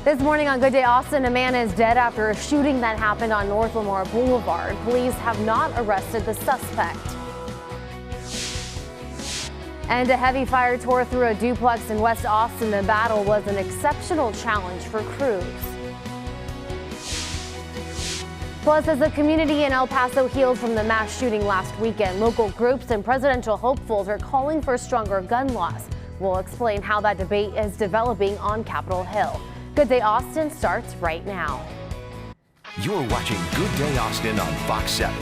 This morning on Good Day Austin, a man is dead after a shooting that happened on North Lamar Boulevard. Police have not arrested the suspect. And a heavy fire tore through a duplex in West Austin. The battle was an exceptional challenge for crews. Plus, as the community in El Paso healed from the mass shooting last weekend, local groups and presidential hopefuls are calling for stronger gun laws. We'll explain how that debate is developing on Capitol Hill. Good Day Austin starts right now. You're watching Good Day Austin on Fox 7.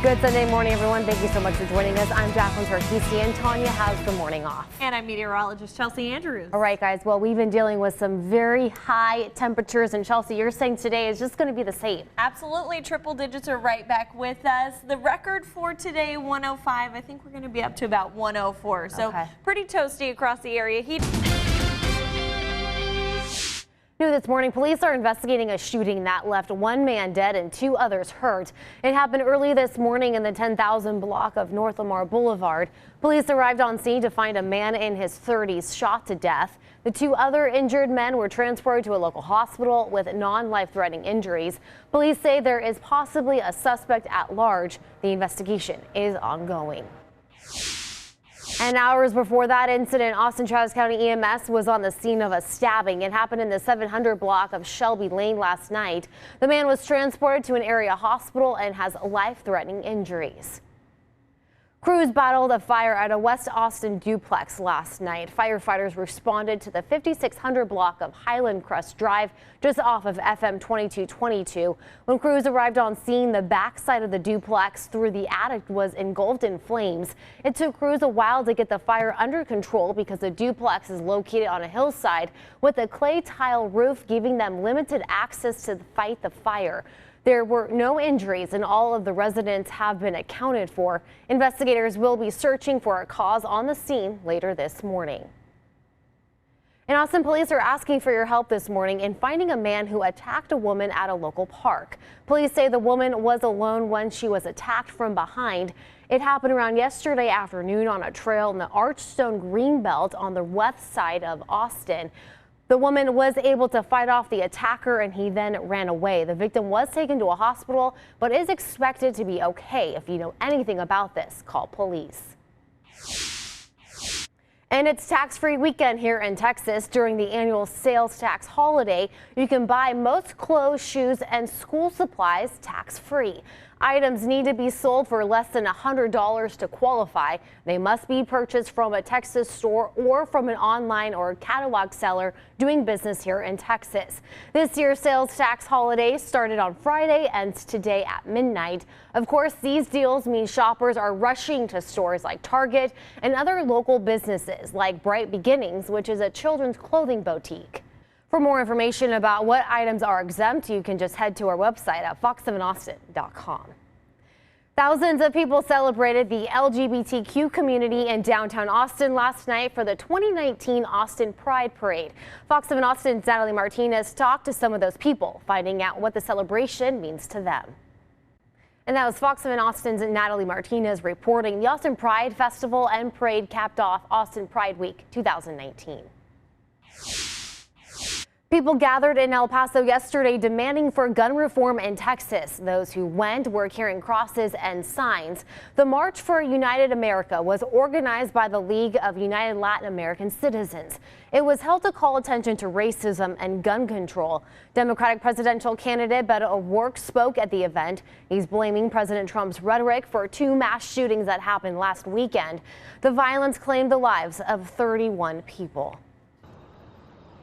Good Sunday morning, everyone. Thank you so much for joining us. I'm Jacqueline Tarkisi, and Tanya has the morning off. And I'm meteorologist Chelsea Andrews. All right, guys. Well, we've been dealing with some very high temperatures, and Chelsea, you're saying today is just going to be the same. Absolutely. Triple digits are right back with us. The record for today, 105. I think we're going to be up to about 104. So pretty toasty across the area. New this morning, police are investigating a shooting that left one man dead and two others hurt. It happened early this morning in the 10,000 block of North Lamar Boulevard. Police arrived on scene to find a man in his 30s shot to death. The two other injured men were transported to a local hospital with non-life-threatening injuries. Police say there is possibly a suspect at large. The investigation is ongoing. And hours before that incident, Austin Travis County EMS was on the scene of a stabbing. It happened in the 700 block of Shelby Lane last night. The man was transported to an area hospital and has life-threatening injuries. Crews battled a fire at a West Austin duplex last night. Firefighters responded to the 5600 block of Highland Crest Drive just off of FM 2222. When crews arrived on scene, the backside of the duplex through the attic was engulfed in flames. It took crews a while to get the fire under control because the duplex is located on a hillside with a clay tile roof, giving them limited access to fight the fire. There were no injuries and all of the residents have been accounted for. Investigators will be searching for a cause on the scene later this morning. And Austin police are asking for your help this morning in finding a man who attacked a woman at a local park. Police say the woman was alone when she was attacked from behind. It happened around yesterday afternoon on a trail in the Archstone Greenbelt on the west side of Austin. The woman was able to fight off the attacker and he then ran away. The victim was taken to a hospital but is expected to be okay. If you know anything about this, call police. And it's tax-free weekend here in Texas. During the annual sales tax holiday, you can buy most clothes, shoes, and school supplies tax-free. Items need to be sold for less than $100 to qualify. They must be purchased from a Texas store or from an online or catalog seller doing business here in Texas. This year's sales tax holiday started on Friday and ends today at midnight. Of course, these deals mean shoppers are rushing to stores like Target and other local businesses like Bright Beginnings, which is a children's clothing boutique. For more information about what items are exempt, you can just head to our website at fox7austin.com. Thousands of people celebrated the LGBTQ community in downtown Austin last night for the 2019 Austin Pride Parade. Fox 7 Austin's Natalie Martinez talked to some of those people, finding out what the celebration means to them. And that was Fox 7 Austin's Natalie Martinez reporting. The Austin Pride Festival and Parade capped off Austin Pride Week 2019. People gathered in El Paso yesterday demanding for gun reform in Texas. Those who went were carrying crosses and signs. The March for United America was organized by the League of United Latin American Citizens. It was held to call attention to racism and gun control. Democratic presidential candidate Beto O'Rourke spoke at the event. He's blaming President Trump's rhetoric for two mass shootings that happened last weekend. The violence claimed the lives of 31 people.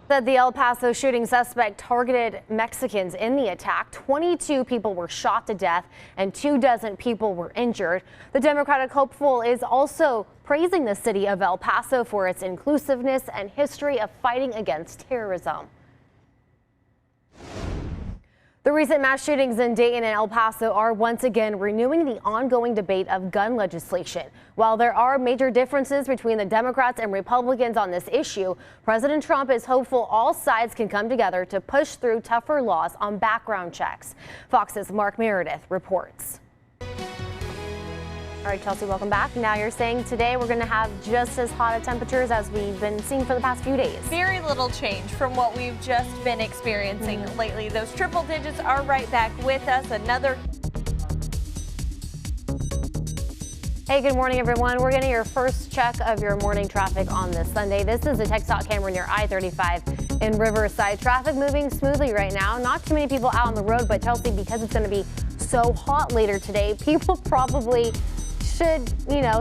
Said the El Paso shooting suspect targeted Mexicans in the attack. 22 people were shot to death and 24 people were injured. The Democratic hopeful is also praising the city of El Paso for its inclusiveness and history of fighting against terrorism. The recent mass shootings in Dayton and El Paso are once again renewing the ongoing debate of gun legislation. While there are major differences between the Democrats and Republicans on this issue, President Trump is hopeful all sides can come together to push through tougher laws on background checks. Fox's Mark Meredith reports. All right, Chelsea, welcome back. Now you're saying today we're going to have just as hot of temperatures as we've been seeing for the past few days. Very little change from what we've just been experiencing lately. Those triple digits are right back with us. Hey, good morning, everyone. We're getting your first check of your morning traffic on this Sunday. This is a TxDOT camera near I-35 in Riverside. Traffic moving smoothly right now. Not too many people out on the road, but Chelsea, because it's going to be so hot later today, people probably should,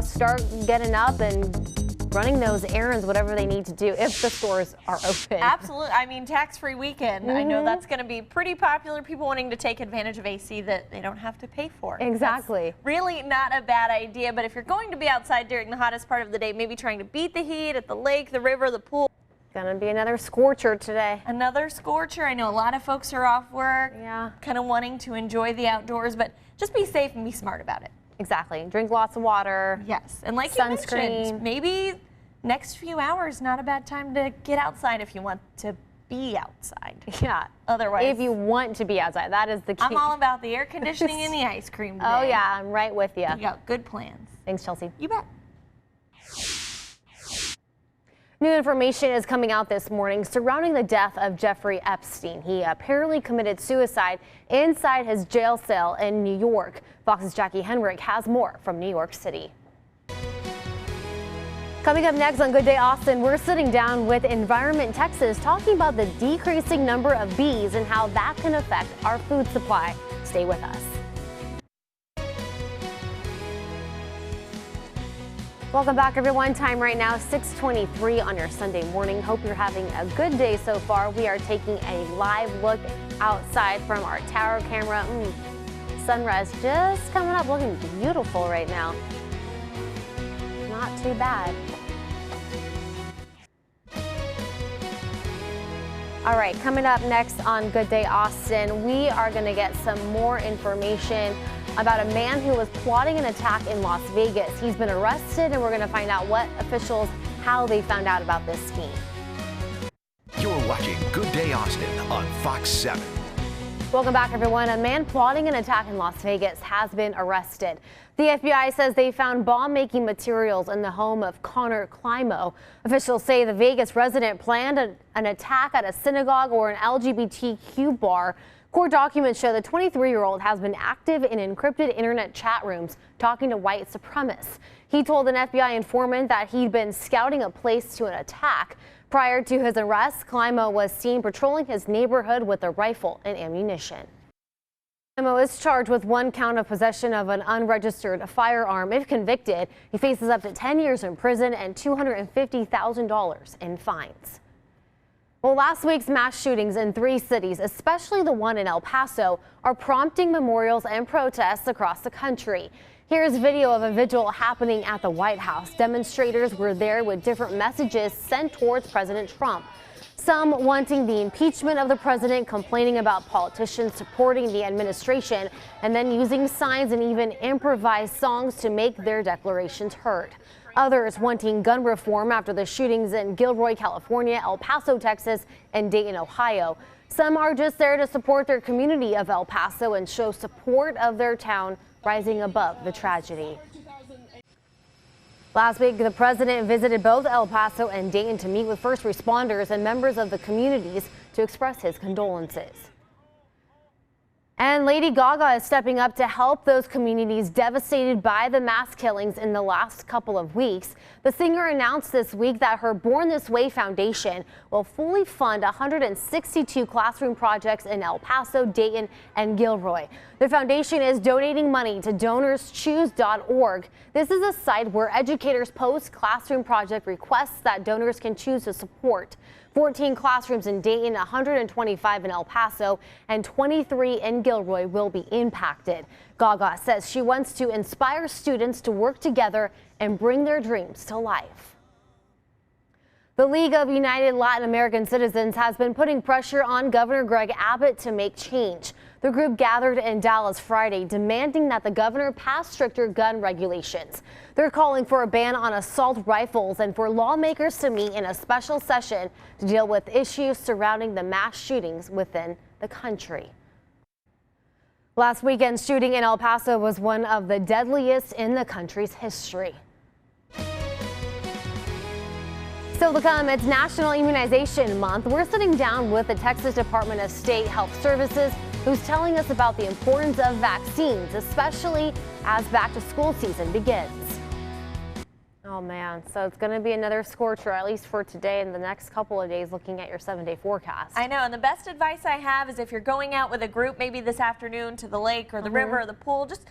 start getting up and running those errands, whatever they need to do, if the stores are open. Absolutely. I mean, tax-free weekend. I know that's going to be pretty popular. People wanting to take advantage of AC that they don't have to pay for. Exactly. That's really not a bad idea. But if you're going to be outside during the hottest part of the day, maybe trying to beat the heat at the lake, the river, the pool. Gonna be another scorcher today. Another scorcher. I know a lot of folks are off work, kind of wanting to enjoy the outdoors, but just be safe and be smart about it. Exactly. Drink lots of water. Yes, and like sunscreen. You mentioned, maybe next few hours, not a bad time to get outside if you want to be outside. Yeah. Otherwise, if you want to be outside, that is the key. I'm all about the air conditioning and the ice cream today. Oh yeah, I'm right with you. You got good plans. Thanks, Chelsea. You bet. New information is coming out this morning surrounding the death of Jeffrey Epstein. He apparently committed suicide inside his jail cell in New York. Fox's Jackie Henrick has more from New York City. Coming up next on Good Day Austin, we're sitting down with Environment Texas talking about the decreasing number of bees and how that can affect our food supply. Stay with us. Welcome back, everyone. Time right now, 6:23 on your Sunday morning. Hope you're having a good day so far. We are taking a live look outside from our tower camera. Sunrise just coming up, looking beautiful right now. Not too bad. All right, coming up next on Good Day Austin, we are going to get some more information about a man who was plotting an attack in Las Vegas. He's been arrested, and we're going to find out how they found out about this scheme. You're watching Good Day Austin on Fox 7. Welcome back, everyone. A man plotting an attack in Las Vegas has been arrested. The FBI says they found bomb-making materials in the home of Connor Climo. Officials say the Vegas resident planned an attack at a synagogue or an LGBTQ bar. Court documents show the 23-year-old has been active in encrypted internet chat rooms talking to white supremacists. He told an FBI informant that he'd been scouting a place to an attack. Prior to his arrest, Climo was seen patrolling his neighborhood with a rifle and ammunition. Climo is charged with one count of possession of an unregistered firearm. If convicted, he faces up to 10 years in prison and $250,000 in fines. Well, last week's mass shootings in 3 cities, especially the one in El Paso, are prompting memorials and protests across the country. Here's video of a vigil happening at the White House. Demonstrators were there with different messages sent towards President Trump. Some wanting the impeachment of the president, complaining about politicians supporting the administration, and then using signs and even improvised songs to make their declarations heard. Others wanting gun reform after the shootings in Gilroy, California, El Paso, Texas, and Dayton, Ohio. Some are just there to support their community of El Paso and show support of their town rising above the tragedy. Last week, the president visited both El Paso and Dayton to meet with first responders and members of the communities to express his condolences. And Lady Gaga is stepping up to help those communities devastated by the mass killings in the last couple of weeks. The singer announced this week that her Born This Way Foundation will fully fund 162 classroom projects in El Paso, Dayton, and Gilroy. The foundation is donating money to DonorsChoose.org. This is a site where educators post classroom project requests that donors can choose to support. 14 classrooms in Dayton, 125 in El Paso, and 23 in Gilroy will be impacted. Gaga says she wants to inspire students to work together and bring their dreams to life. The League of United Latin American Citizens has been putting pressure on Governor Greg Abbott to make change. The group gathered in Dallas Friday, demanding that the governor pass stricter gun regulations. They're calling for a ban on assault rifles and for lawmakers to meet in a special session to deal with issues surrounding the mass shootings within the country. Last weekend's shooting in El Paso was one of the deadliest in the country's history. Still to come, it's National Immunization Month. We're sitting down with the Texas Department of State Health Services, who's telling us about the importance of vaccines, especially as back-to-school season begins. Oh man, so it's going to be another scorcher, at least for today and the next couple of days, looking at your 7-day forecast. I know, and the best advice I have is if you're going out with a group, maybe this afternoon to the lake or the river or the pool, just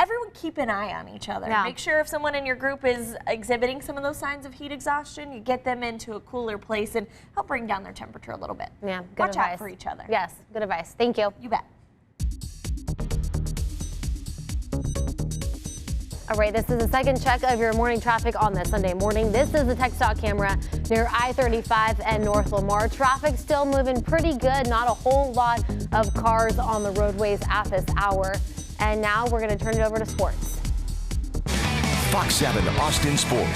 everyone keep an eye on each other. Yeah. Make sure if someone in your group is exhibiting some of those signs of heat exhaustion, you get them into a cooler place and help bring down their temperature a little bit. Yeah, good Watch advice. out for each other. Yes, good advice. Thank you. You bet. All right, this is the second check of your morning traffic on this Sunday morning. This is the TxDOT camera near I-35 and North Lamar. Traffic still moving pretty good. Not a whole lot of cars on the roadways at this hour. And now we're going to turn it over to sports. Fox 7 Austin Sport.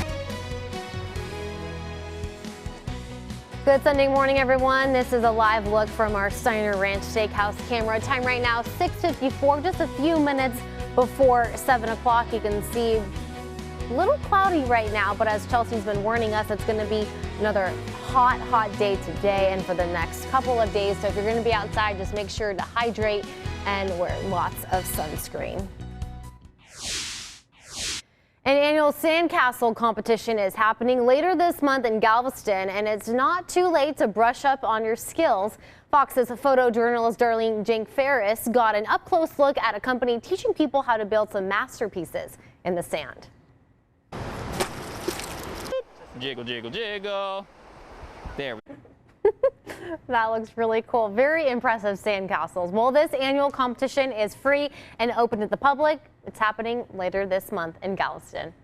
Good Sunday morning, everyone. This is a live look from our Steiner Ranch Steakhouse camera. Time right now, 6:54, just a few minutes before 7 o'clock. You can see a little cloudy right now, but as Chelsea's been warning us, it's going to be another hot day today and for the next couple of days. So if you're going to be outside, just make sure to hydrate and wear lots of sunscreen. An annual sandcastle competition is happening later this month in Galveston, and it's not too late to brush up on your skills. Fox's photojournalist Darlene Jenk Ferris got an up-close look at a company teaching people how to build some masterpieces in the sand. Jiggle, jiggle, jiggle. There. That looks really cool. Very impressive sandcastles. Well, this annual competition is free and open to the public. It's happening later this month in Galveston.